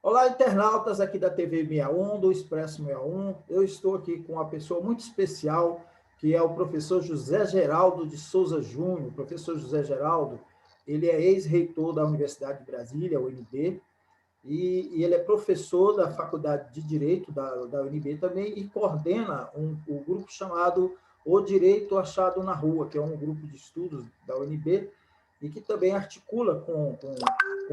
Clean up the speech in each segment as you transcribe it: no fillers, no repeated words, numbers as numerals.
Olá, internautas aqui da TV 61, do Expresso 61. Eu estou aqui com uma pessoa muito especial, que é o professor José Geraldo de Souza Júnior. O professor José Geraldo, ele é ex-reitor da Universidade de Brasília, UNB, e ele é professor da Faculdade de Direito da UNB também e coordena o grupo chamado O Direito Achado na Rua, que é um grupo de estudos da UNB e que também articula com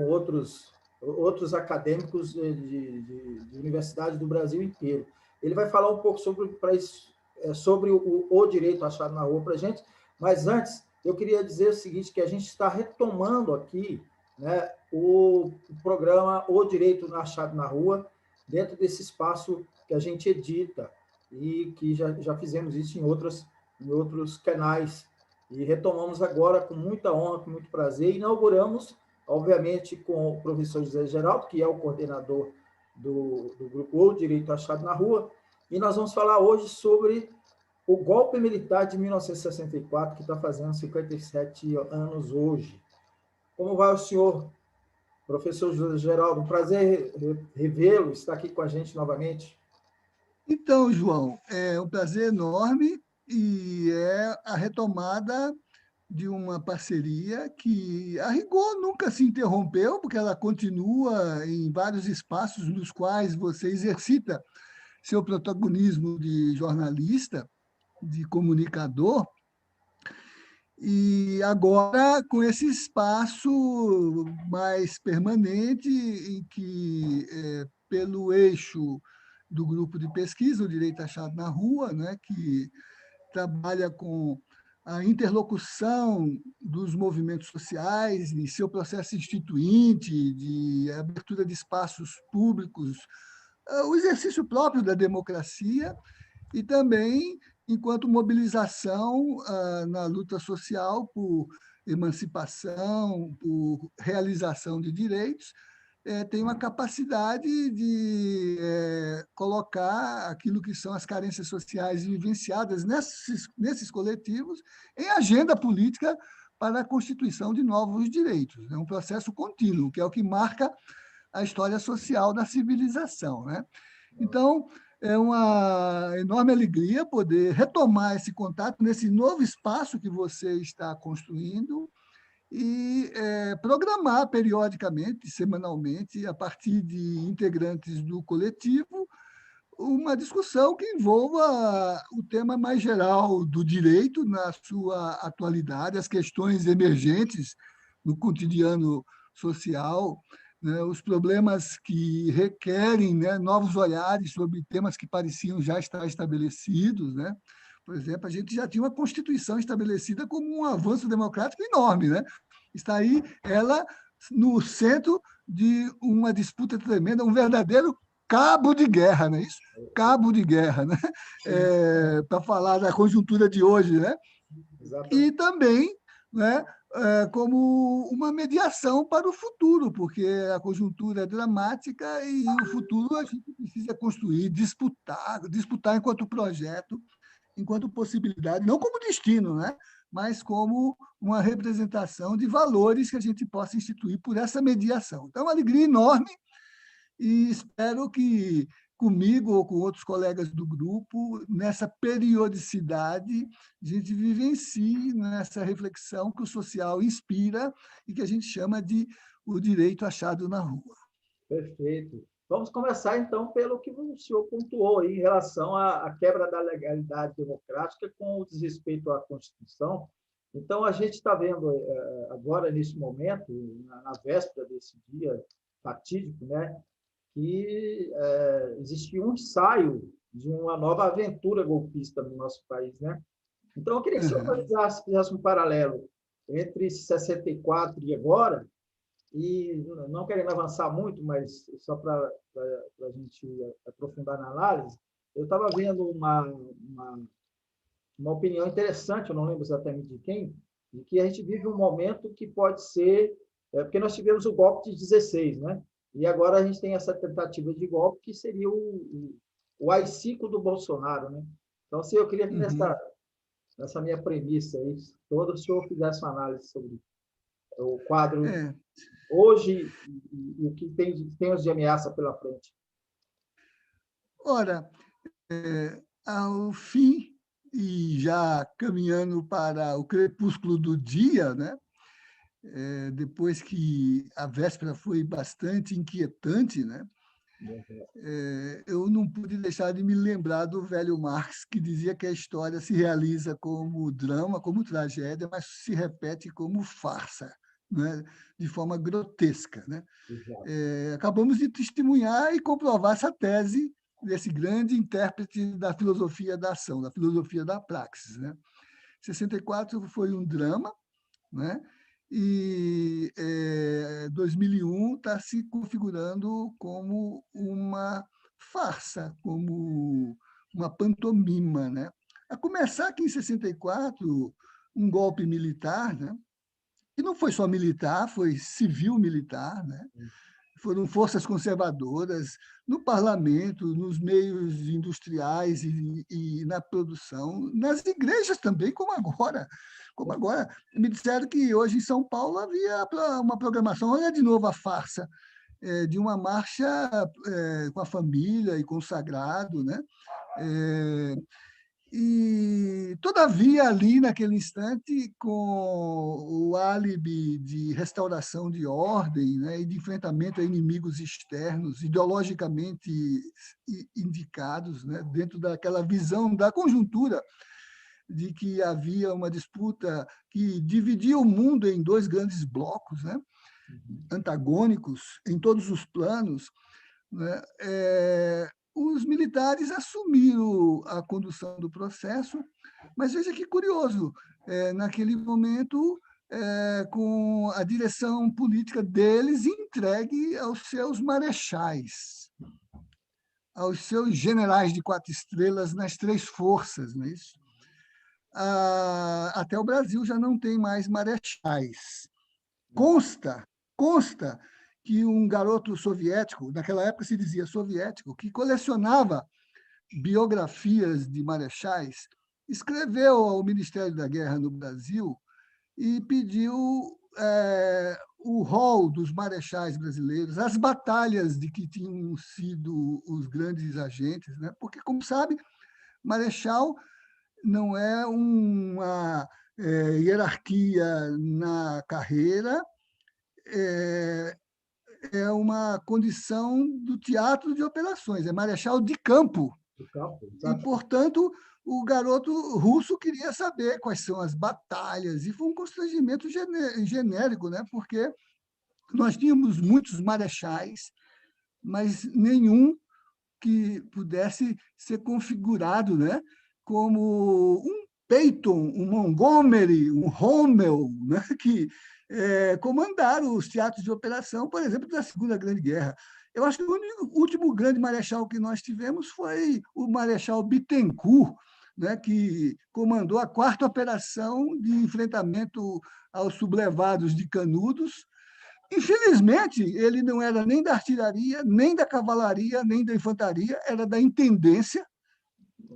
outros acadêmicos de universidades do Brasil inteiro. Ele vai falar um pouco sobre o direito achado na rua para a gente, mas antes eu queria dizer o seguinte, que a gente está retomando aqui, né, o programa O Direito Achado na Rua, dentro desse espaço que a gente edita, e que já fizemos isso em outros canais, e retomamos agora com muita honra, com muito prazer, e inauguramos, obviamente, com o professor José Geraldo, que é o coordenador do grupo O Direito Achado na Rua, e nós vamos falar hoje sobre o golpe militar de 1964, que está fazendo 57 anos hoje. Como vai o senhor, professor José Geraldo? Um prazer revê-lo, estar aqui com a gente novamente. Então, João, é um prazer enorme e é a retomada de uma parceria que, a rigor, nunca se interrompeu, porque ela continua em vários espaços nos quais você exercita seu protagonismo de jornalista, de comunicador, e agora com esse espaço mais permanente em que, pelo eixo do grupo de pesquisa, o Direito Achado na Rua, né, que trabalha com a interlocução dos movimentos sociais em seu processo instituinte, de abertura de espaços públicos, o exercício próprio da democracia e também enquanto mobilização na luta social por emancipação, por realização de direitos, tem uma capacidade de colocar aquilo que são as carências sociais vivenciadas nesses coletivos em agenda política para a constituição de novos direitos. É um processo contínuo, que é o que marca a história social da civilização, né? Então, é uma enorme alegria poder retomar esse contato nesse novo espaço que você está construindo e programar periodicamente, semanalmente, a partir de integrantes do coletivo, uma discussão que envolva o tema mais geral do direito na sua atualidade, as questões emergentes no cotidiano social, né, os problemas que requerem, né, novos olhares sobre temas que pareciam já estar estabelecidos, né? Por exemplo, a gente já tinha uma Constituição estabelecida como um avanço democrático enorme, né? Está aí ela no centro de uma disputa tremenda, um verdadeiro cabo de guerra, não é isso? Cabo de guerra, né? Para falar da conjuntura de hoje, né? Exatamente. E também, né, como uma mediação para o futuro, porque a conjuntura é dramática e o futuro a gente precisa construir, disputar enquanto projeto, enquanto possibilidade, não como destino, né? Mas como uma representação de valores que a gente possa instituir por essa mediação. Então, é uma alegria enorme e espero que comigo ou com outros colegas do grupo, nessa periodicidade, a gente vivencie nessa reflexão que o social inspira e que a gente chama de o direito achado na rua. Perfeito. Vamos começar, então, pelo que o senhor pontuou aí, em relação à quebra da legalidade democrática com o desrespeito à Constituição. Então, a gente está vendo agora, nesse momento, na véspera desse dia fatídico, né, que existiu um ensaio de uma nova aventura golpista no nosso país, né? Então, eu queria que o senhor Uhum. fizesse um paralelo entre 64 e agora, e não querendo avançar muito, mas só para a gente aprofundar na análise, eu estava vendo uma opinião interessante, eu não lembro exatamente de quem, de que a gente vive um momento que pode ser, porque nós tivemos o golpe de 16, né? E agora a gente tem essa tentativa de golpe que seria o AI-5 do Bolsonaro, né? Então, assim, eu queria que Uhum. nessa minha premissa aí, todo o senhor fizesse uma análise sobre o quadro É, hoje e o que temos de ameaça pela frente? Ora, ao fim, e já caminhando para o crepúsculo do dia, né? Depois que a véspera foi bastante inquietante, né? Eu não pude deixar de me lembrar do velho Marx, que dizia que a história se realiza como drama, como tragédia, mas se repete como farsa, né? De forma grotesca, né? Acabamos de testemunhar e comprovar essa tese desse grande intérprete da filosofia da ação, da filosofia da praxis, né? 64 foi um drama, né? E 2001 está se configurando como uma farsa, como uma pantomima, né? A começar que em 64 um golpe militar, né? E não foi só militar, foi civil-militar, né? Foram forças conservadoras no parlamento, nos meios industriais e na produção, nas igrejas também, como agora. Como agora. Me disseram que hoje em São Paulo havia uma programação, olha de novo a farsa, de uma marcha com a família e com o sagrado, né? E, todavia, ali, naquele instante, com o álibi de restauração de ordem, né, e de enfrentamento a inimigos externos, ideologicamente indicados, né, dentro daquela visão da conjuntura de que havia uma disputa que dividia o mundo em dois grandes blocos, né, antagônicos em todos os planos, né, os militares assumiram a condução do processo, mas veja que curioso, naquele momento, com a direção política deles entregue aos seus marechais, aos seus generais de 4 estrelas nas 3 forças, não é isso? Até o Brasil já não tem mais marechais. Consta que um garoto soviético, naquela época se dizia soviético, que colecionava biografias de marechais, escreveu ao Ministério da Guerra no Brasil e pediu o rol dos marechais brasileiros, as batalhas de que tinham sido os grandes agentes, né? Porque, como sabe, marechal não é uma hierarquia na carreira, é uma condição do teatro de operações, é marechal de campo. E, portanto, o garoto russo queria saber quais são as batalhas, e foi um constrangimento genérico, né? Porque nós tínhamos muitos marechais, mas nenhum que pudesse ser configurado, né, como um Patton, um Montgomery, um Rommel, né, que comandaram os teatros de operação, por exemplo, da Segunda Grande Guerra. Eu acho que o último grande marechal que nós tivemos foi o Marechal Bittencourt, né, que comandou a 4ª operação de enfrentamento aos sublevados de Canudos. Infelizmente, ele não era nem da artilharia, nem da cavalaria, nem da infantaria, era da intendência,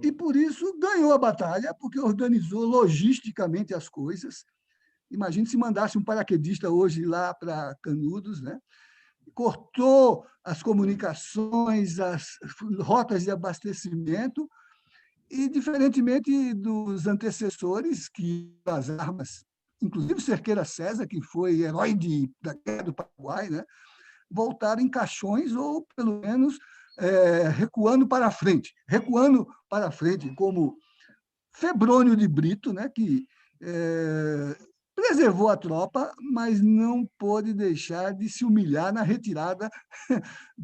e por isso ganhou a batalha, porque organizou logisticamente as coisas. Imagine se mandasse um paraquedista hoje lá para Canudos, né? Cortou as comunicações, as rotas de abastecimento, e, diferentemente dos antecessores, que as armas, inclusive Cerqueira César, que foi herói da Guerra do Paraguai, né, voltaram em caixões ou, pelo menos, recuando para frente, como Febrônio de Brito, né, que preservou a tropa, mas não pôde deixar de se humilhar na retirada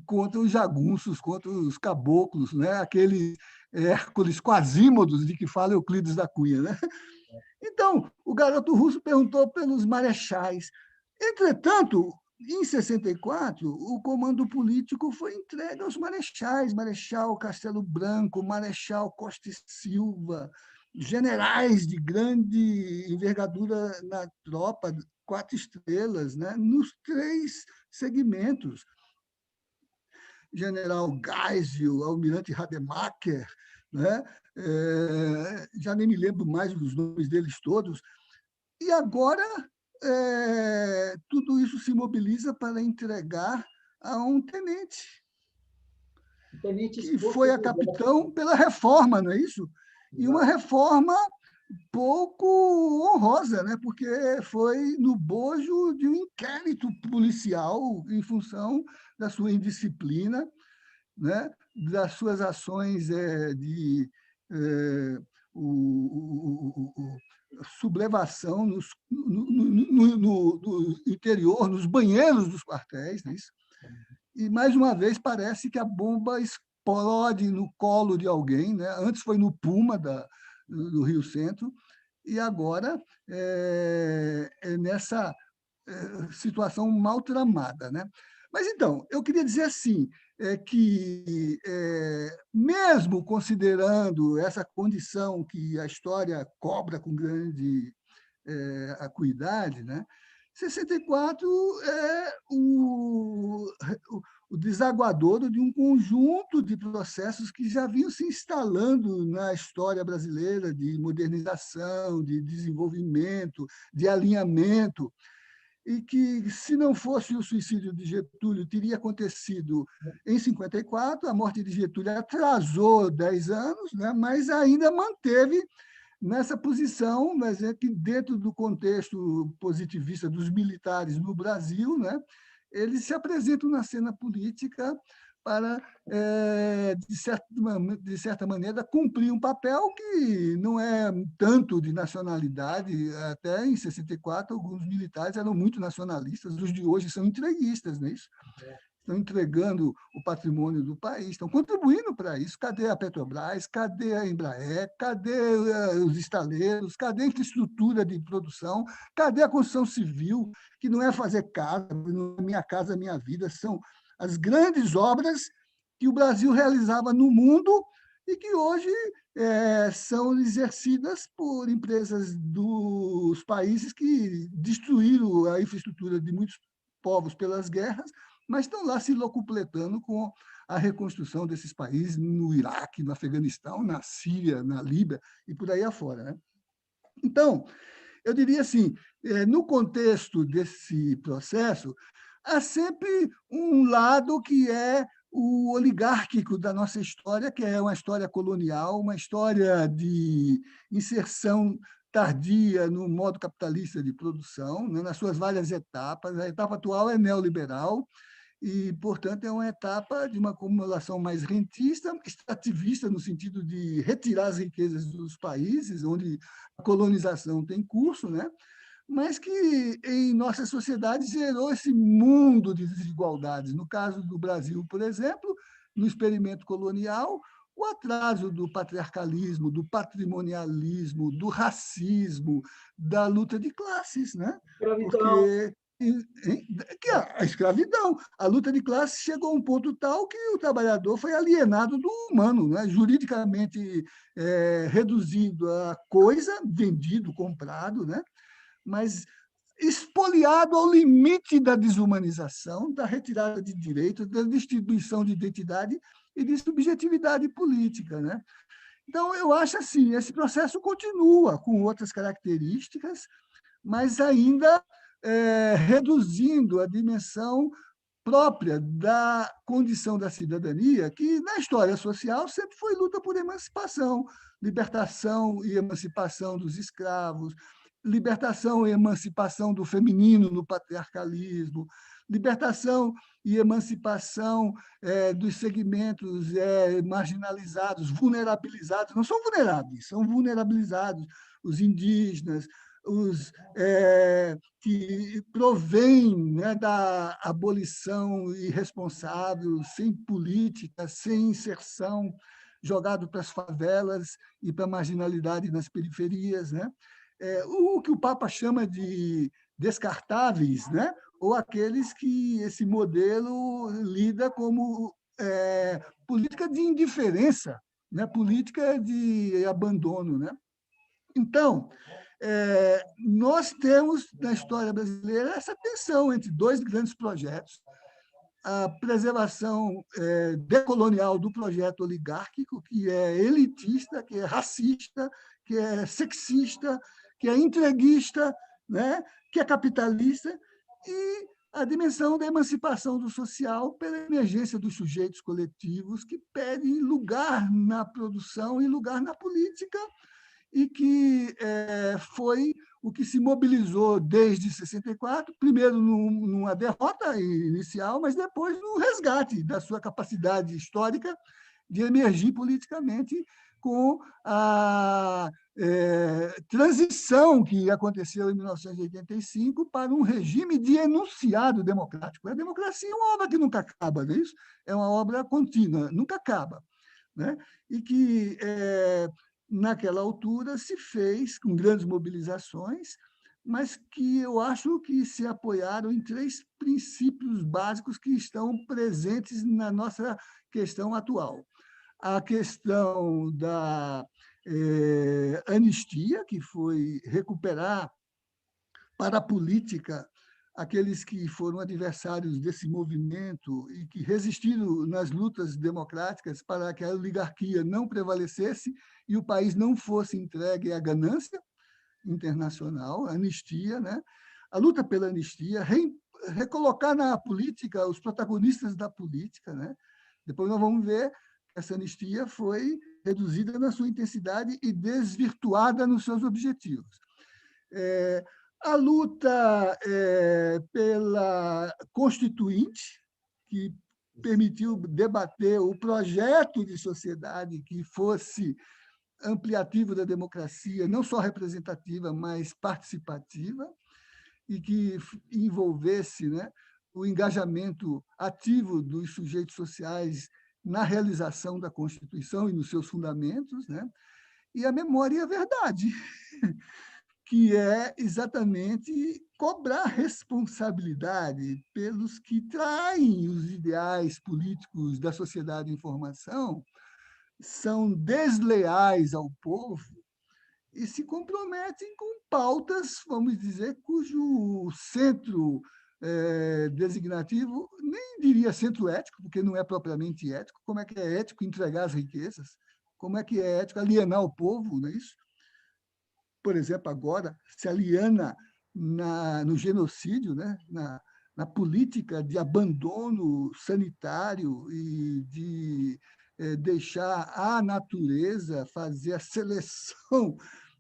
contra os jagunços, contra os caboclos, né, aqueles Hércules Quasímodos de que fala Euclides da Cunha, né? Então, o garoto russo perguntou pelos marechais. Entretanto, em 64, o comando político foi entregue aos marechais, Marechal Castelo Branco, Marechal Costa e Silva, generais de grande envergadura na tropa, 4 estrelas, né? Nos 3 segmentos. General Geisel, Almirante Rademacher, né? Já nem me lembro mais dos nomes deles todos. E agora tudo isso se mobiliza para entregar a um tenente, Tenente que exposto foi ao a exército. capitão pela reforma, não é isso? E uma Exato. reforma pouco honrosa, né? Porque foi no bojo de um inquérito policial em função da sua indisciplina, né? Das suas ações de sublevação no interior, nos banheiros dos quartéis. Né? E, mais uma vez, parece que a bomba explode no colo de alguém. Né? Antes foi no Puma, do Rio Centro, e agora é nessa situação mal tramada. Né? Mas, então, eu queria dizer assim, que, mesmo considerando essa condição que a história cobra com grande acuidade, né? 64 é o desaguadouro de um conjunto de processos que já vinham se instalando na história brasileira de modernização, de desenvolvimento, de alinhamento, e que, se não fosse o suicídio de Getúlio, teria acontecido em 54. A morte de Getúlio atrasou 10 anos, né? Mas ainda manteve nessa posição, mas é que, dentro do contexto positivista dos militares no Brasil, né, eles se apresentam na cena política para, de certa maneira, cumprir um papel que não é tanto de nacionalidade. Até em 64, alguns militares eram muito nacionalistas, os de hoje são entreguistas, não é isso? Estão entregando o patrimônio do país, estão contribuindo para isso. Cadê a Petrobras? Cadê a Embraer? Cadê os estaleiros? Cadê a infraestrutura de produção? Cadê a construção civil, que não é fazer casa, não é Minha Casa Minha Vida, são as grandes obras que o Brasil realizava no mundo e que hoje são exercidas por empresas dos países que destruíram a infraestrutura de muitos povos pelas guerras, mas estão lá se locupletando com a reconstrução desses países no Iraque, no Afeganistão, na Síria, na Líbia e por aí afora. Né? Então, eu diria assim, no contexto desse processo, há sempre um lado que é o oligárquico da nossa história, que é uma história colonial, uma história de inserção tardia no modo capitalista de produção, né, nas suas várias etapas. A etapa atual é neoliberal, e, portanto, é uma etapa de uma acumulação mais rentista, extrativista, no sentido de retirar as riquezas dos países onde a colonização tem curso, né? Mas que, em nossa sociedade, gerou esse mundo de desigualdades. No caso do Brasil, por exemplo, no experimento colonial, o atraso do patriarcalismo, do patrimonialismo, do racismo, da luta de classes, né? Escravidão. Porque que a escravidão, a luta de classes chegou a um ponto tal que o trabalhador foi alienado do humano, né? Juridicamente reduzido a coisa, vendido, comprado, né? Mas espoliado ao limite da desumanização, da retirada de direitos, da distribuição de identidade e de subjetividade política. Né? Então, eu acho assim, esse processo continua com outras características, mas ainda reduzindo a dimensão própria da condição da cidadania, que na história social sempre foi luta por emancipação, libertação e emancipação dos escravos, libertação e emancipação do feminino no patriarcalismo, libertação e emancipação dos segmentos marginalizados, vulnerabilizados, não são vulneráveis, são vulnerabilizados, os indígenas, os que provém, né, da abolição irresponsável, sem política, sem inserção, jogado para as favelas e para a marginalidade nas periferias, né? O que o Papa chama de descartáveis, né? Ou aqueles que esse modelo lida como política de indiferença, né? Política de abandono. Né? Então, nós temos na história brasileira essa tensão entre dois grandes projetos: a preservação decolonial do projeto oligárquico, que é elitista, que é racista, que é sexista, que é entreguista, né? Que é capitalista, e a dimensão da emancipação do social pela emergência dos sujeitos coletivos que pedem lugar na produção e lugar na política, e que foi o que se mobilizou desde 64, primeiro numa derrota inicial, mas depois no resgate da sua capacidade histórica de emergir politicamente com a transição que aconteceu em 1985 para um regime de enunciado democrático. A democracia é uma obra que nunca acaba, não é isso? É uma obra contínua, nunca acaba, né? E que, naquela altura, se fez com grandes mobilizações, mas que eu acho que se apoiaram em 3 princípios básicos que estão presentes na nossa questão atual. A questão da anistia, que foi recuperar para a política aqueles que foram adversários desse movimento e que resistiram nas lutas democráticas para que a oligarquia não prevalecesse e o país não fosse entregue à ganância internacional, a anistia, né? A luta pela anistia, recolocar na política os protagonistas da política, né? Depois nós vamos ver que essa anistia foi reduzida na sua intensidade e desvirtuada nos seus objetivos. A luta pela Constituinte, que permitiu debater o projeto de sociedade que fosse ampliativo da democracia, não só representativa, mas participativa, e que envolvesse, né, o engajamento ativo dos sujeitos sociais na realização da Constituição e nos seus fundamentos, né? E a memória e a verdade, que é exatamente cobrar responsabilidade pelos que traem os ideais políticos da sociedade em formação, são desleais ao povo e se comprometem com pautas, vamos dizer, cujo centro designativo, nem diria centro ético, porque não é propriamente ético. Como é que é ético entregar as riquezas? Como é que é ético alienar o povo, não é isso? Por exemplo, agora se aliena no genocídio, né? na política de abandono sanitário e de deixar a natureza fazer a seleção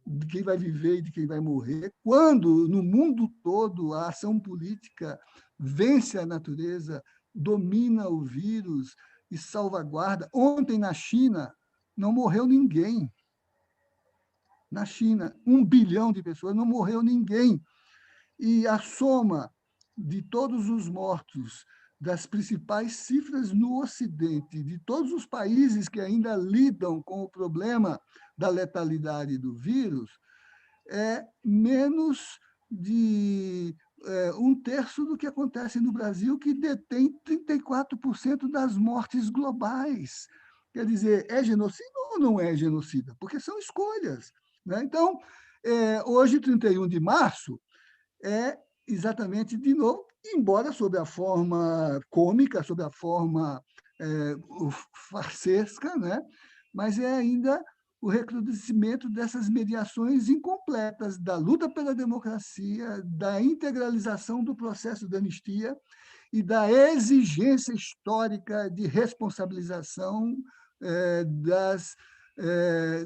de quem vai viver e de quem vai morrer, quando no mundo todo a ação política vence a natureza, domina o vírus e salvaguarda. Ontem, na China, não morreu ninguém. Na China, 1 bilhão de pessoas, não morreu ninguém. E a soma de todos os mortos, das principais cifras no Ocidente, de todos os países que ainda lidam com o problema da letalidade do vírus, é menos de 1/3 do que acontece no Brasil, que detém 34% das mortes globais. Quer dizer, é genocida ou não é genocida? Porque são escolhas, né? Então, hoje, 31 de março, é exatamente, de novo, embora sob a forma cômica, sob a forma farsesca, né? Mas é ainda o recrudescimento dessas mediações incompletas da luta pela democracia, da integralização do processo de anistia e da exigência histórica de responsabilização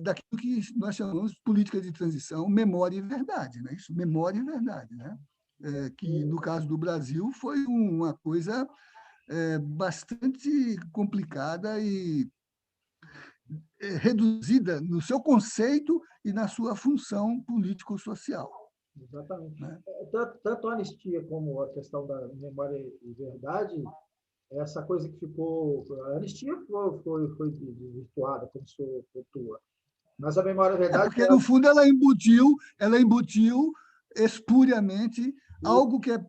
daquilo que nós chamamos de política de transição, memória e verdade, né? Isso, memória e verdade, né? Que, no caso do Brasil, foi uma coisa bastante complicada e reduzida no seu conceito e na sua função político-social. Exatamente. Né? Tanto a anistia como a questão da memória e verdade, essa coisa que ficou... A anistia foi desvirtuada, como sua cultura. Mas a memória e verdade... porque, no fundo, ela embutiu espuriamente algo que é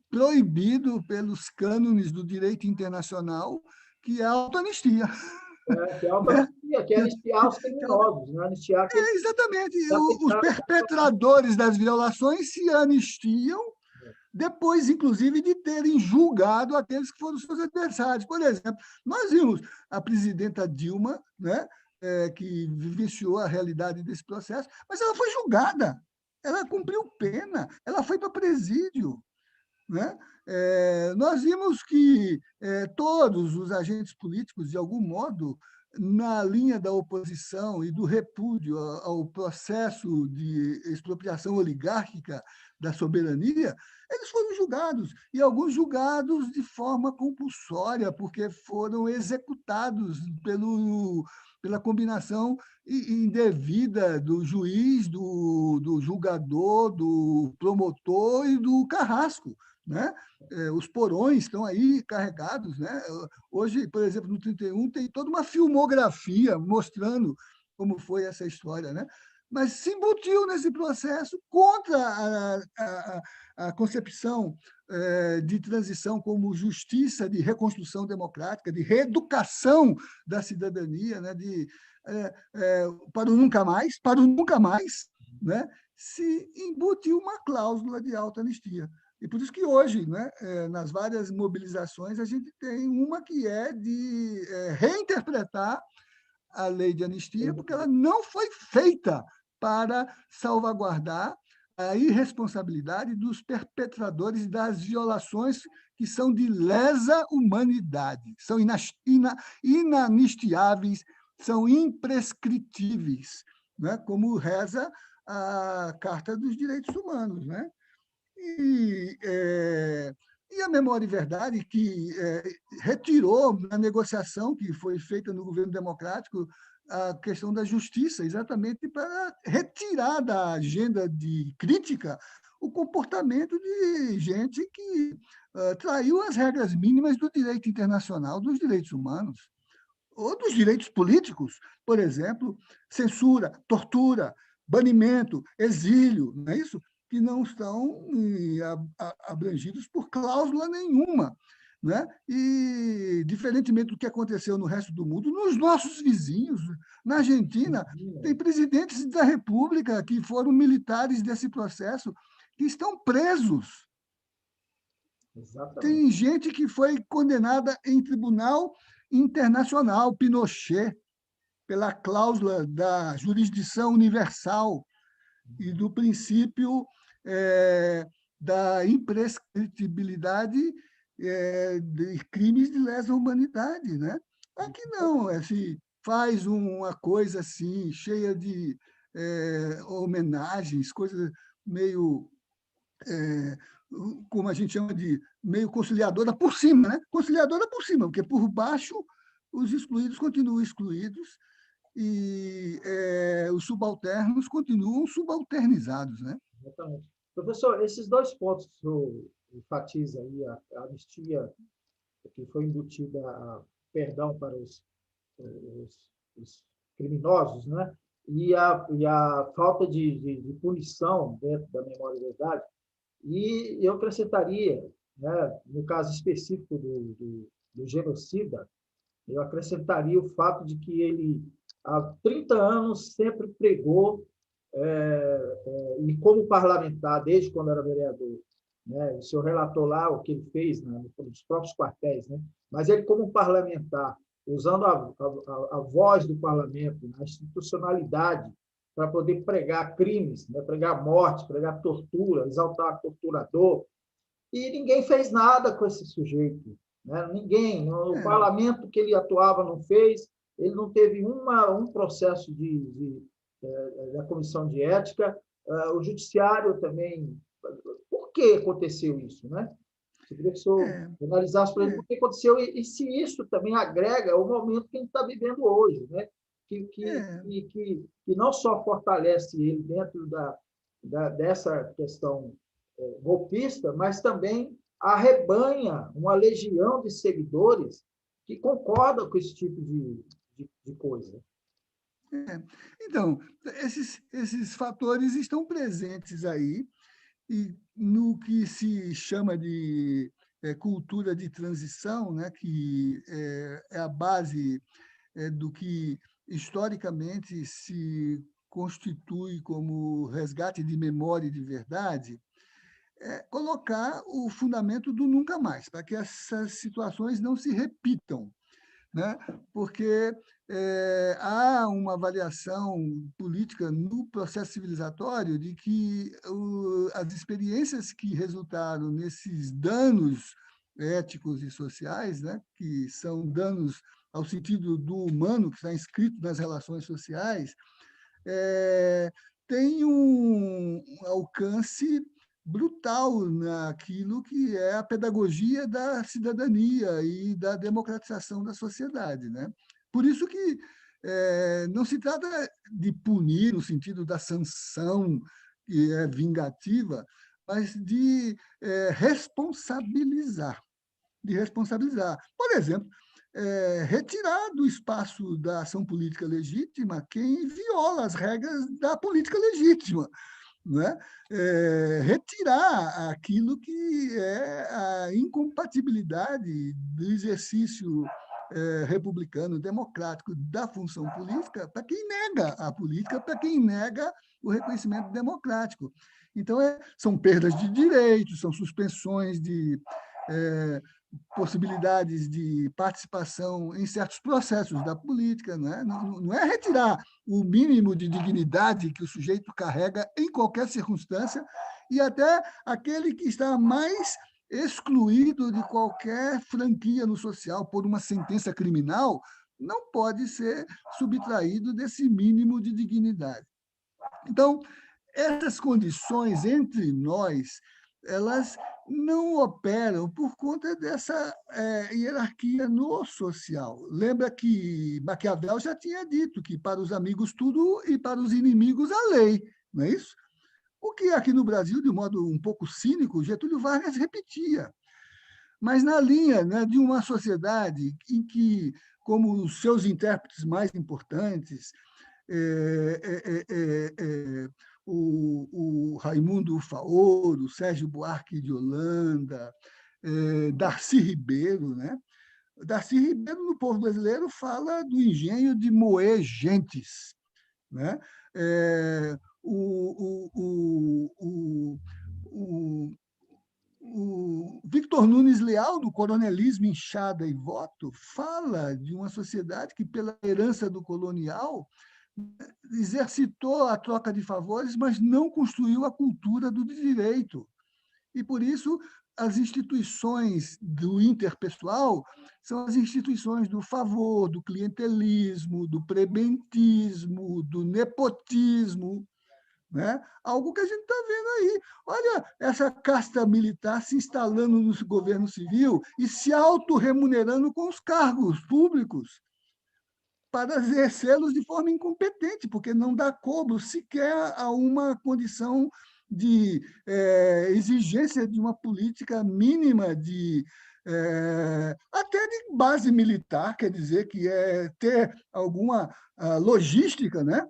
proibido pelos cânones do direito internacional, que é a autoanistia. Que é a autoanistia, que é anistiar os criminosos, né? Anistiar aqueles... Exatamente. Os perpetradores das violações se anistiam depois, inclusive, de terem julgado aqueles que foram seus adversários. Por exemplo, nós vimos a presidenta Dilma, né, que vivenciou a realidade desse processo, mas ela foi julgada, ela cumpriu pena, ela foi para presídio, né? Nós vimos que todos os agentes políticos, de algum modo, na linha da oposição e do repúdio ao processo de expropriação oligárquica da soberania, eles foram julgados, e alguns julgados de forma compulsória, porque foram executados pela combinação indevida do juiz, do julgador, do promotor e do carrasco, né? Os porões estão aí carregados, né? Hoje, por exemplo, no 31 tem toda uma filmografia mostrando como foi essa história, né? Mas se embutiu nesse processo contra a concepção de transição como justiça, de reconstrução democrática, de reeducação da cidadania, né? Para o nunca mais, né? Se embutiu uma cláusula de autoanistia. E por isso que hoje, né, nas várias mobilizações, a gente tem uma que é de reinterpretar a lei de anistia, porque ela não foi feita para salvaguardar a irresponsabilidade dos perpetradores das violações que são de lesa humanidade, são inanistiáveis, são imprescritíveis, né? Como reza a Carta dos Direitos Humanos, né? E a Memória e Verdade, que retirou na negociação que foi feita no governo democrático a questão da justiça, exatamente para retirar da agenda de crítica o comportamento de gente que traiu as regras mínimas do direito internacional, dos direitos humanos, ou dos direitos políticos, por exemplo, censura, tortura, banimento, exílio, não é isso? Que não estão abrangidos por cláusula nenhuma. Né? E, diferentemente do que aconteceu no resto do mundo, nos nossos vizinhos, na Argentina, tem presidentes da República que foram militares desse processo que estão presos. Exatamente. Tem gente que foi condenada em tribunal internacional, Pinochet, pela cláusula da jurisdição universal e do princípio da imprescritibilidade de crimes de lesa humanidade, né? Aqui não, se faz uma coisa assim, cheia de homenagens, coisas meio, como a gente chama de, meio conciliadora por cima, né? Conciliadora por cima, porque por baixo os excluídos continuam excluídos e os subalternos continuam subalternizados, né? Exatamente. Professor, esses dois pontos que o senhor enfatiza aí, a anistia que foi embutida perdão para os criminosos, né? E a falta de punição dentro da memória e verdade. E eu acrescentaria, né, no caso específico do genocida, eu acrescentaria o fato de que ele, há 30 anos, sempre pregou, e como parlamentar, desde quando era vereador, né, o senhor relatou lá o que ele fez, né, nos próprios quartéis, né, mas ele, como parlamentar, usando a voz do parlamento, a institucionalidade, para poder pregar crimes, né, pregar morte, pregar tortura, exaltar torturador, e ninguém fez nada com esse sujeito. Né? Ninguém. O parlamento que ele atuava não fez, ele não teve um processo da comissão de ética, o judiciário também. Por que aconteceu isso? Né? Eu queria que o senhor analisasse para ele por que aconteceu e se isso também agrega ao momento que a gente está vivendo hoje, né? Que não só fortalece ele dentro dessa questão golpista, mas também arrebanha uma legião de seguidores que concordam com esse tipo de coisa. Então, esses fatores estão presentes aí, e no que se chama de cultura de transição, né, que é a base do que historicamente se constitui como resgate de memória e de verdade, colocar o fundamento do nunca mais, para que essas situações não se repitam. né? Porque há uma avaliação política no processo civilizatório de que as experiências que resultaram nesses danos éticos e sociais, né, que são danos ao sentido do humano, que está inscrito nas relações sociais, é, tem um alcance brutal naquilo que é a pedagogia da cidadania e da democratização da sociedade, né? Por isso que não se trata de punir no sentido da sanção que é vingativa, mas de responsabilizar, de responsabilizar. Por exemplo, retirar do espaço da ação política legítima quem viola as regras da política legítima, né? Retirar aquilo que é a incompatibilidade do exercício republicano, democrático da função política para quem nega a política, para quem nega o reconhecimento democrático. Então, são perdas de direitos, são suspensões de possibilidades de participação em certos processos da política, não é? Não é retirar o mínimo de dignidade que o sujeito carrega em qualquer circunstância e até aquele que está mais excluído de qualquer franquia no social por uma sentença criminal não pode ser subtraído desse mínimo de dignidade. Então, essas condições entre nós, elas não operam por conta dessa hierarquia no social. Lembra que Maquiavel já tinha dito que para os amigos tudo e para os inimigos a lei, não é isso? O que aqui no Brasil, de modo um pouco cínico, Getúlio Vargas repetia. Mas na linha, né, de uma sociedade em que, como os seus intérpretes mais importantes, o Raimundo Faoro, Sérgio Buarque de Holanda, Darcy Ribeiro, né? Darcy Ribeiro, no povo brasileiro, fala do engenho de moer gentes, né? O Victor Nunes Leal, do Coronelismo, Inchada e Voto, fala de uma sociedade que, pela herança do colonial, exercitou a troca de favores, mas não construiu a cultura do direito. E, por isso, as instituições do interpessoal são as instituições do favor, do clientelismo, do prebentismo, do nepotismo, né? Algo que a gente está vendo aí. Olha essa casta militar se instalando no governo civil e se autorremunerando com os cargos públicos para exercê-los de forma incompetente, porque não dá cobro sequer a uma condição de exigência de uma política mínima de até de base militar, quer dizer, que é ter alguma logística, né?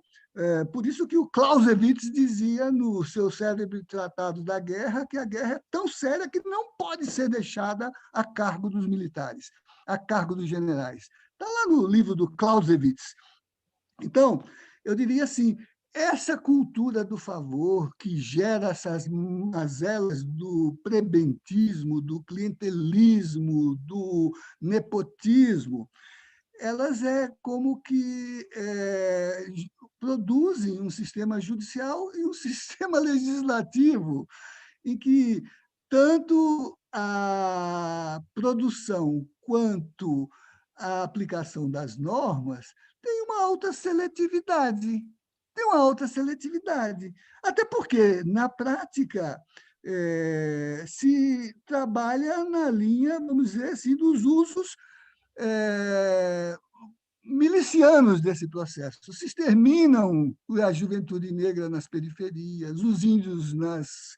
Por isso que o Clausewitz dizia no seu célebre Tratado da Guerra que a guerra é tão séria que não pode ser deixada a cargo dos militares, a cargo dos generais. Está lá no livro do Clausewitz. Então, eu diria assim, essa cultura do favor que gera essas mazelas do prebentismo, do clientelismo, do nepotismo, elas como que produzem um sistema judicial e um sistema legislativo em que tanto a produção quanto a aplicação das normas tem uma alta seletividade. Tem uma alta seletividade. Até porque, na prática, se trabalha na linha, vamos dizer assim, dos usos milicianos desse processo. Se exterminam a juventude negra nas periferias, os índios nas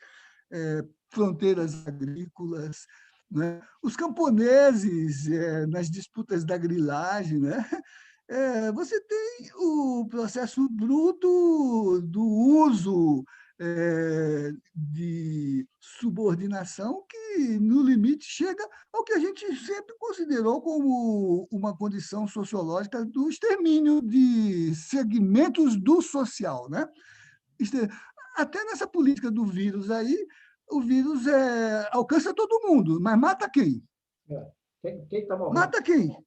fronteiras agrícolas, né? Os camponeses nas disputas da grilagem, né? Você tem o processo bruto do uso de subordinação que, no limite, chega ao que a gente sempre considerou como uma condição sociológica do extermínio de segmentos do social, né? Até nessa política do vírus aí, o vírus alcança todo mundo, mas mata quem? Quem está morrendo? Mata quem?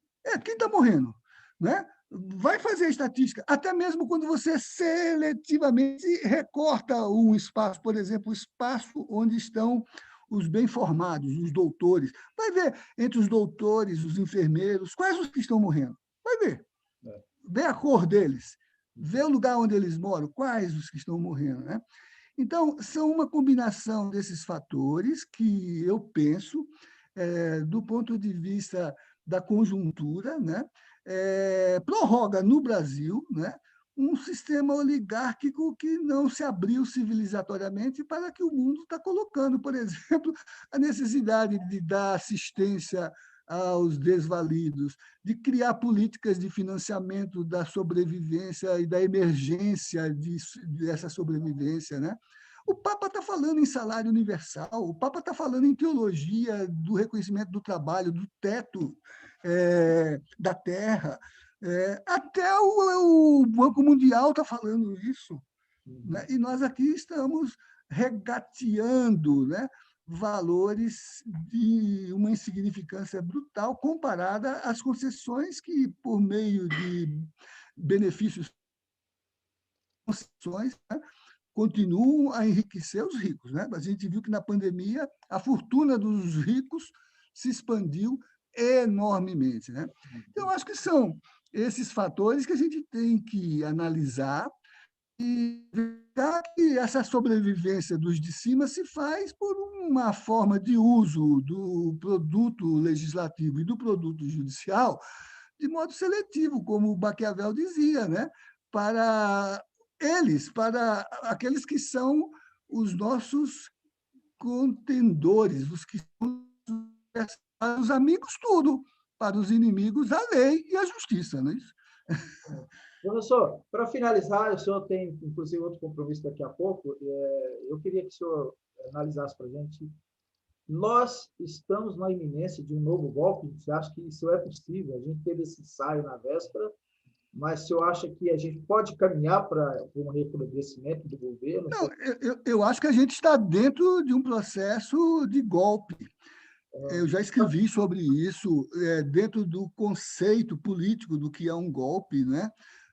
Quem está morrendo? Né? Vai fazer a estatística, até mesmo quando você seletivamente recorta um espaço, por exemplo, o espaço onde estão os bem formados, os doutores. Vai ver entre os doutores, os enfermeiros, quais os que estão morrendo. Vai ver. É. Vê a cor deles. Vê o lugar onde eles moram, quais os que estão morrendo. Né? Então, são uma combinação desses fatores que eu penso, do ponto de vista da conjuntura, né, prorroga no Brasil, né, um sistema oligárquico que não se abriu civilizatoriamente para que o mundo está colocando, por exemplo, a necessidade de dar assistência aos desvalidos, de criar políticas de financiamento da sobrevivência e da emergência dessa sobrevivência, né? O Papa está falando em salário universal, o Papa está falando em teologia do reconhecimento do trabalho, do teto da terra. Até o Banco Mundial está falando isso. Né? E nós aqui estamos regateando, né, valores de uma insignificância brutal comparada às concessões que, por meio de benefícios, concessões, né, continuam a enriquecer os ricos. Né? A gente viu que, na pandemia, a fortuna dos ricos se expandiu enormemente. Né? Então, acho que são esses fatores que a gente tem que analisar e ver que essa sobrevivência dos de cima se faz por uma forma de uso do produto legislativo e do produto judicial de modo seletivo, como o Maquiavel dizia, né? Para eles, para aqueles que são os nossos contendores, os que são para os amigos tudo, para os inimigos a lei e a justiça, não é isso? Professor, para finalizar, o senhor tem, inclusive, outro compromisso daqui a pouco. Eu queria que o senhor analisasse para a gente. Nós estamos na iminência de um novo golpe. Você acha que isso é possível? A gente teve esse ensaio na véspera, mas o senhor acha que a gente pode caminhar para um recrudescimento do governo? Não, eu acho que a gente está dentro de um processo de golpe. Eu já escrevi sobre isso, dentro do conceito político do que é um golpe, né?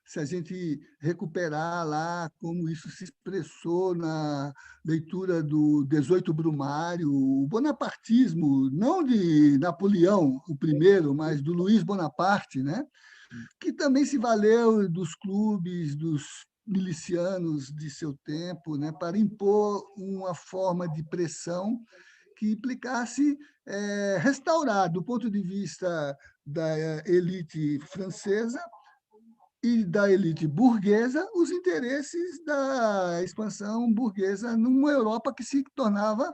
Se a gente recuperar lá como isso se expressou na leitura do 18 Brumário, o bonapartismo, não de Napoleão, o primeiro, mas do Luiz Bonaparte, né? Que também se valeu dos clubes, dos milicianos de seu tempo, né? Para impor uma forma de pressão que implicasse restaurar, do ponto de vista da elite francesa e da elite burguesa, os interesses da expansão burguesa numa Europa que se tornava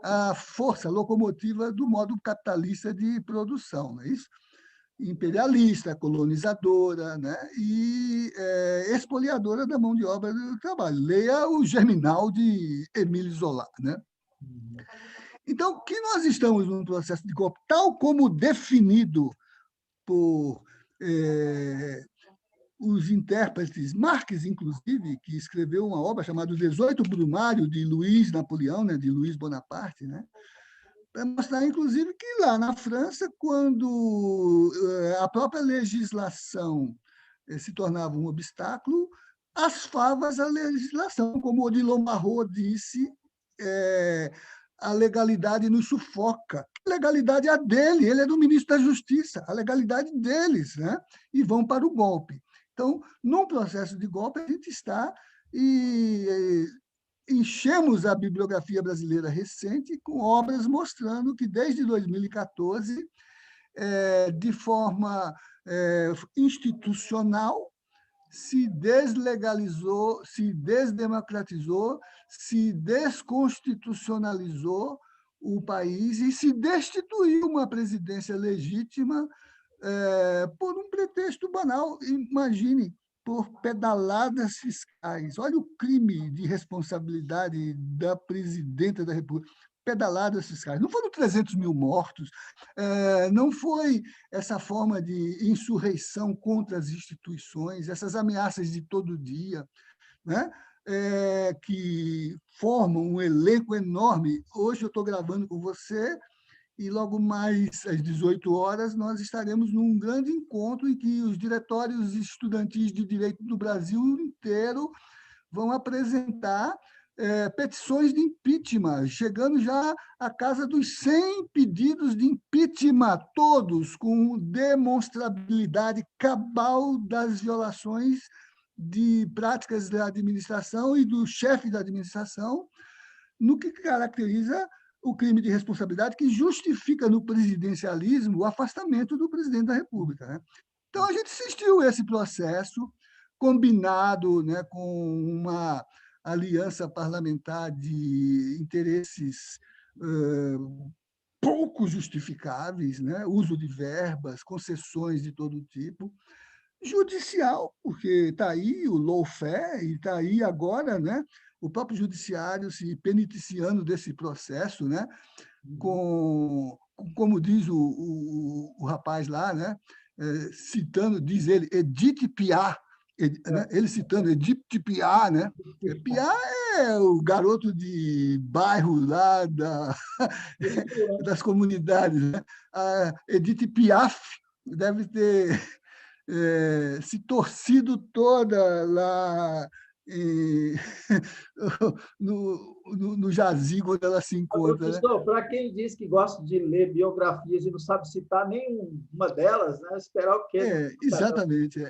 a força locomotiva do modo capitalista de produção, não é isso? Imperialista, colonizadora, né? E expoliadora da mão de obra do trabalho. Leia o Germinal de Émile Zola. Né? Então, que nós estamos num processo de golpe, tal como definido por os intérpretes, Marx, inclusive, que escreveu uma obra chamada 18 Brumário, de Luiz Napoleão, né, de Luiz Bonaparte, né, para mostrar, inclusive, que lá na França, quando a própria legislação se tornava um obstáculo, as favas à legislação, como Odilon Barrot disse, a legalidade nos sufoca. A legalidade é a dele, ele é do ministro da Justiça, a legalidade deles, né? E vão para o golpe. Então, num processo de golpe, a gente está e enchemos a bibliografia brasileira recente com obras mostrando que, desde 2014, de forma institucional, se deslegalizou, se desdemocratizou, se desconstitucionalizou o país e se destituiu uma presidência legítima por um pretexto banal. Imagine, por pedaladas fiscais. Olha o crime de responsabilidade da presidenta da República. Pedaladas fiscais. Não foram 300 mil mortos, não foi essa forma de insurreição contra as instituições, essas ameaças de todo dia, né? Que formam um elenco enorme. Hoje eu estou gravando com você e logo mais às 18 horas nós estaremos num grande encontro em que os diretórios estudantis de direito do Brasil inteiro vão apresentar petições de impeachment, chegando já à casa dos 100 pedidos de impeachment, todos com demonstrabilidade cabal das violações de práticas da administração e do chefe da administração, no que caracteriza o crime de responsabilidade que justifica no presidencialismo o afastamento do presidente da República, né? Então, a gente assistiu a esse processo combinado, né, com uma aliança parlamentar de interesses pouco justificáveis, né, uso de verbas, concessões de todo tipo, judicial, porque está aí o lawfare e está aí agora, né, o próprio judiciário se penitenciando desse processo, né, como diz o rapaz lá, né, citando, diz ele, Edith Piaf, né, ele citando Edith Piaf, né? Piaf é o garoto de bairro lá das comunidades, né? A Edith Piaf deve ter se torcido toda lá no jazigo onde ela se encontra. Professor, né? Para quem diz que gosta de ler biografias e não sabe citar nenhuma delas, né? Esperar o quê? Exatamente.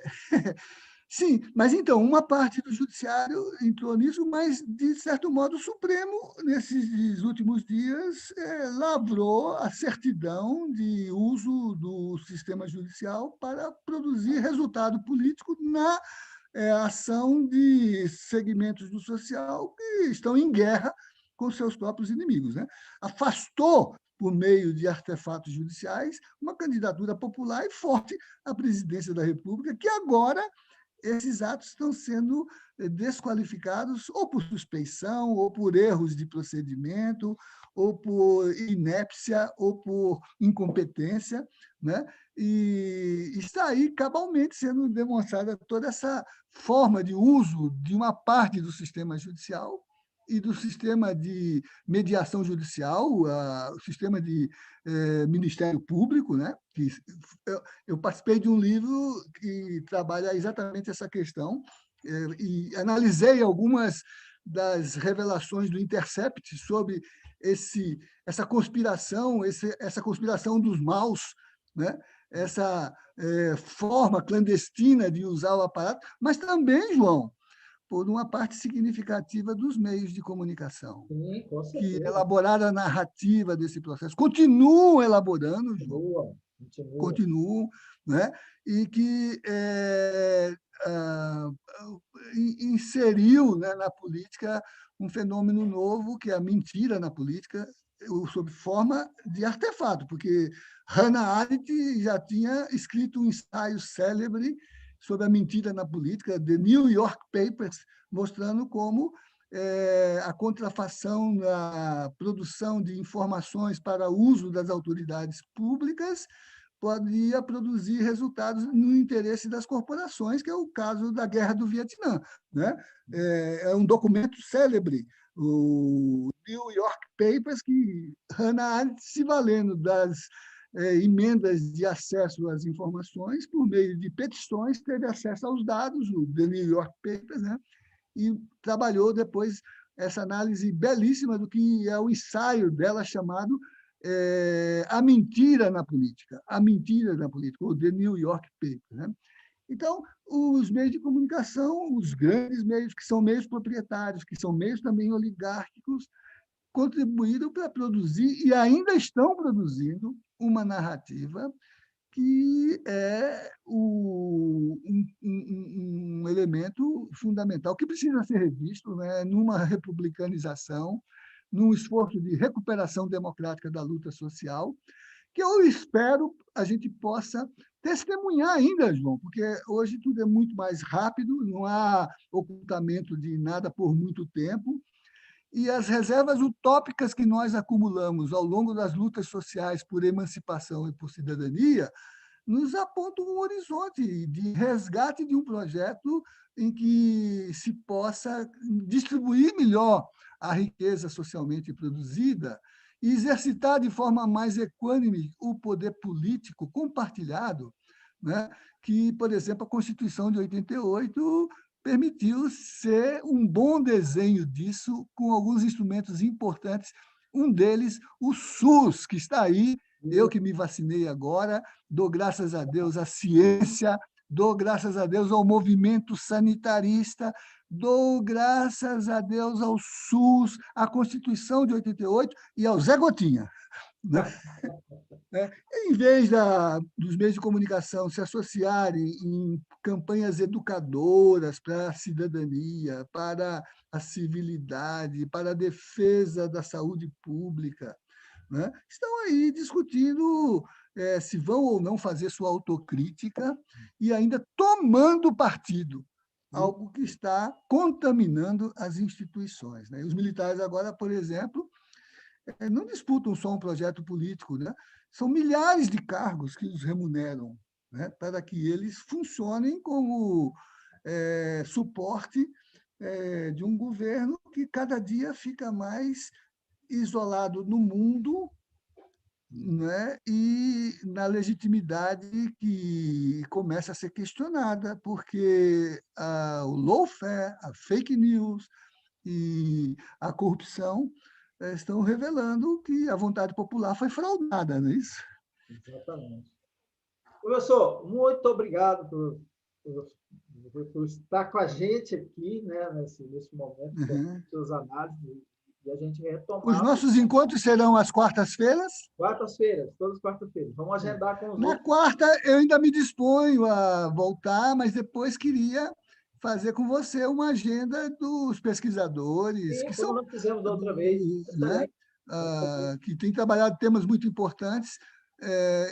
Sim, mas então, uma parte do judiciário entrou nisso, mas, de certo modo, o Supremo, nesses últimos dias, lavrou a certidão de uso do sistema judicial para produzir resultado político na ação de segmentos do social que estão em guerra com seus próprios inimigos, né? Afastou, por meio de artefatos judiciais, uma candidatura popular e forte à presidência da República, que agora esses atos estão sendo desqualificados ou por suspeição, ou por erros de procedimento, ou por inépcia, ou por incompetência, né? E está aí cabalmente sendo demonstrada toda essa forma de uso de uma parte do sistema judicial e do sistema de mediação judicial, o sistema de Ministério Público, né? Que eu participei de um livro que trabalha exatamente essa questão e analisei algumas das revelações do Intercept sobre essa conspiração, essa conspiração dos maus, né? Essa forma clandestina de usar o aparato, mas também, João, por uma parte significativa dos meios de comunicação, Sim, com que certeza. elaboraram a narrativa desse processo, continuam elaborando, continuam, né? E que inseriu, né, na política um fenômeno novo, que é a mentira na política, sob forma de artefato, porque Hannah Arendt já tinha escrito um ensaio célebre sobre a mentira na política, The New York Papers, mostrando como a contrafação na produção de informações para uso das autoridades públicas poderia produzir resultados no interesse das corporações, que é o caso da Guerra do Vietnã, né? É um documento célebre, o New York Papers, que Hannah Arendt, se valendo das emendas de acesso às informações, por meio de petições, teve acesso aos dados, o The New York Papers, né? E trabalhou depois essa análise belíssima do que é o ensaio dela chamado A Mentira na Política, o The New York Paper, né? Então, os meios de comunicação, os grandes meios, que são meios proprietários, que são meios também oligárquicos, contribuíram para produzir e ainda estão produzindo uma narrativa que é um elemento fundamental que precisa ser revisto, né, numa republicanização, num esforço de recuperação democrática da luta social, que eu espero a gente possa testemunhar ainda, João, porque hoje tudo é muito mais rápido, não há ocultamento de nada por muito tempo, e as reservas utópicas que nós acumulamos ao longo das lutas sociais por emancipação e por cidadania nos apontam um horizonte de resgate de um projeto em que se possa distribuir melhor a riqueza socialmente produzida e exercitar de forma mais equânime o poder político compartilhado, né? Que, por exemplo, a Constituição de 88 permitiu ser um bom desenho disso, com alguns instrumentos importantes, um deles, o SUS, que está aí, eu que me vacinei agora, dou graças a Deus à ciência, dou graças a Deus ao movimento sanitarista, dou graças a Deus ao SUS, à Constituição de 88 e ao Zé Gotinha, né? Em vez dos meios de comunicação se associarem em campanhas educadoras para a cidadania, para a civilidade, para a defesa da saúde pública, né? Estão aí discutindo se vão ou não fazer sua autocrítica e ainda tomando partido, algo que está contaminando as instituições, né? E os militares agora, por exemplo, não disputam só um projeto político, né? São milhares de cargos que os remuneram, né? Para que eles funcionem como suporte de um governo que cada dia fica mais isolado no mundo, né? E na legitimidade que começa a ser questionada, porque o lawfare, a fake news e a corrupção estão revelando que a vontade popular foi fraudada, não é isso? Exatamente. Professor, muito obrigado por estar com a gente aqui, né, nesse momento, com suas análises, e a gente Os retomar. nossos encontros serão às quartas-feiras? Quartas-feiras, todas as quartas-feiras. Vamos agendar com os Na outros. quarta, eu ainda me disponho a voltar, mas depois queria fazer com você uma agenda dos pesquisadores, Sim, que como são, nós fizemos da outra vez. né, Excelente. que têm trabalhado temas muito importantes,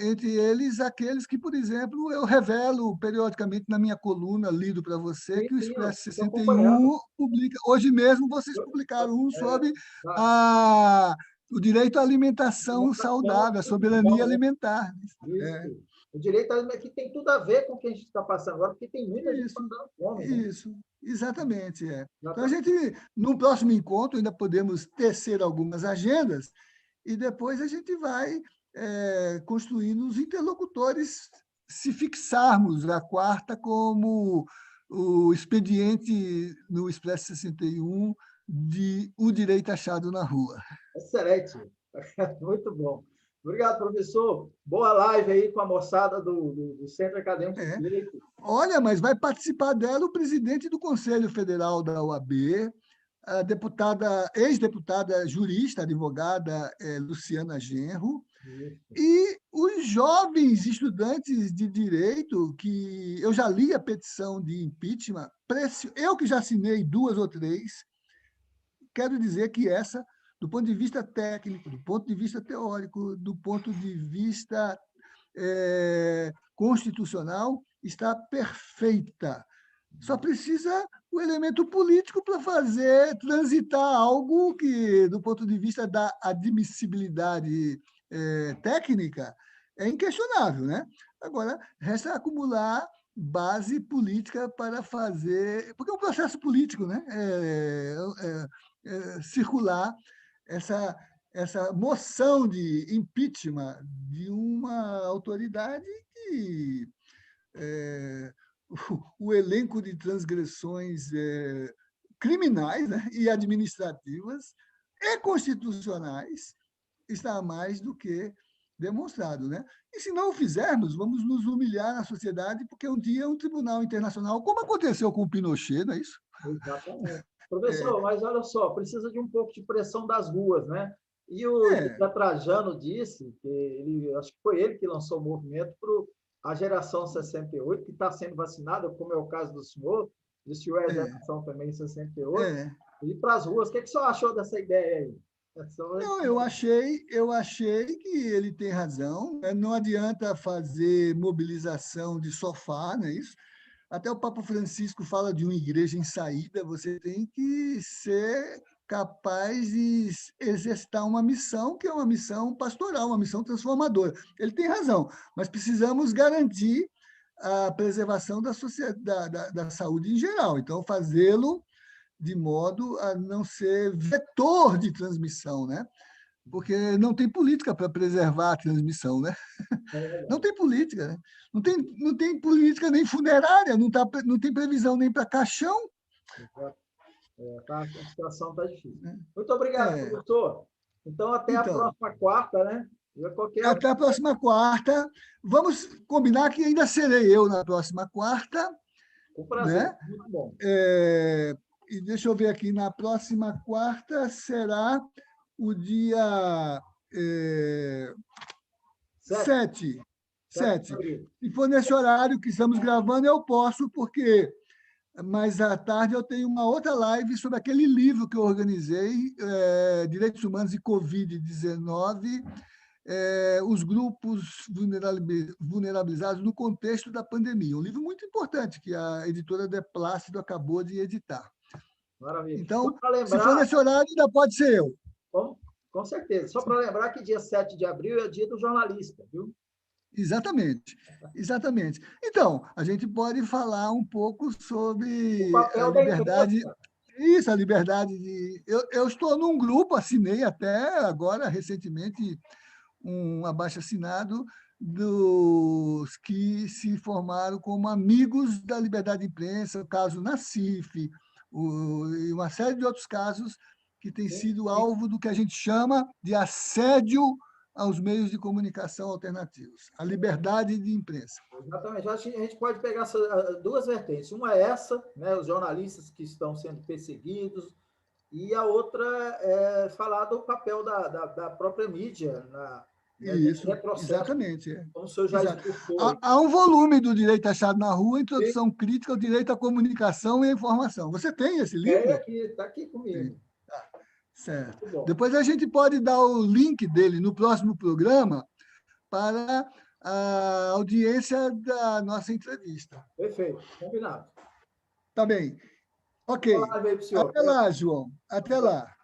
entre eles aqueles que, por exemplo, eu revelo periodicamente na minha coluna, lido para você, Sim, que o sim, eu Expresso estou acompanhando. 61 publica. Hoje mesmo vocês publicaram um sobre Tá. a, o direito à alimentação Alimentação, saudável, a muito soberania bom, né? alimentar. É, Isso. O direito aqui tem tudo a ver com o que a gente está passando agora, porque tem muita gente isso, passando fome, né? isso, exatamente. Então, a Exatamente. gente, no próximo encontro, ainda podemos tecer algumas agendas e depois a gente vai construindo os interlocutores, se fixarmos a quarta como o expediente no Expresso 61 de O Direito Achado na Rua. Excelente. Muito bom. Obrigado, professor. Boa live aí com a moçada do Centro Acadêmico de É. Direito. Olha, mas vai participar dela o presidente do Conselho Federal da OAB, a deputada, ex-deputada jurista, advogada Luciana Genro, Isso. e os jovens estudantes de direito, que eu já li a petição de impeachment, eu que já assinei 2 ou 3, quero dizer que essa, do ponto de vista técnico, do ponto de vista teórico, do ponto de vista constitucional, está perfeita. Só precisa o elemento político para fazer transitar algo que, do ponto de vista da admissibilidade técnica, é inquestionável, né? Agora, resta acumular base política para fazer... Porque é um processo político, né? Circular essa moção de impeachment de uma autoridade que o elenco de transgressões criminais, né, e administrativas e constitucionais está mais do que demonstrado, né? E se não o fizermos, vamos nos humilhar na sociedade, porque um dia um tribunal internacional, como aconteceu com o Pinochet, não é isso? Exatamente. É, Professor, mas olha só, precisa de um pouco de pressão das ruas, né? E o é, José Trajano disse, acho que foi ele que lançou o movimento para a geração 68, que está sendo vacinada, como é o caso do senhor é a geração também 68, é. e para as ruas. O que o senhor achou dessa ideia aí? Não, eu achei que ele tem razão, né? Não adianta fazer mobilização de sofá, não é isso? Até o Papa Francisco fala de uma igreja em saída, você tem que ser capaz de exercitar uma missão que é uma missão pastoral, uma missão transformadora. Ele tem razão, mas precisamos garantir a preservação da sociedade, da saúde em geral. Então, fazê-lo de modo a não ser vetor de transmissão, né? porque não tem política para preservar a transmissão, né? Não tem política, né? Não tem política nem funerária, não tem previsão nem para caixão. A situação está difícil. Muito obrigado, É. professor. Então, até a Então, próxima quarta, né? até a próxima quarta. Vamos combinar que ainda serei eu na próxima quarta, Com prazer, né? muito bom. E deixa eu ver aqui, na próxima quarta será o dia 7. Se for nesse horário que estamos gravando, eu posso, porque mais à tarde eu tenho uma outra live sobre aquele livro que eu organizei, Direitos Humanos e Covid-19, os grupos vulnerabilizados no contexto da pandemia. Um livro muito importante que a editora De Plácido acabou de editar. Maravilha. Então, lembrar, se for nesse horário, ainda pode ser eu. Com certeza. Só para lembrar que dia 7 de abril é dia do jornalista, viu? Exatamente, exatamente. Então, a gente pode falar um pouco sobre O a papel da liberdade. imprensa. Isso, a liberdade de. Eu estou num grupo, assinei até agora, recentemente, um abaixo-assinado dos que se formaram como amigos da liberdade de imprensa, o caso Nassif, e uma série de outros casos que têm sido alvo do que a gente chama de assédio aos meios de comunicação alternativos, a liberdade de imprensa. Exatamente. Acho que a gente pode pegar essas duas vertentes. Uma é essa, né, os jornalistas que estão sendo perseguidos, e a outra é falar do papel da própria mídia nesse Isso, retrocesso, exatamente. como o senhor já Exato. explicou. Há um volume do Direito Achado na Rua, Introdução Crítica ao Direito à Comunicação e à Informação. Você tem esse livro? Está aqui comigo. Tem. Tá. Certo. Muito bom. Depois a gente pode dar o link dele no próximo programa para a audiência da nossa entrevista. Perfeito, combinado. Tá bem. Ok. Olá, Até lá, João. Até lá.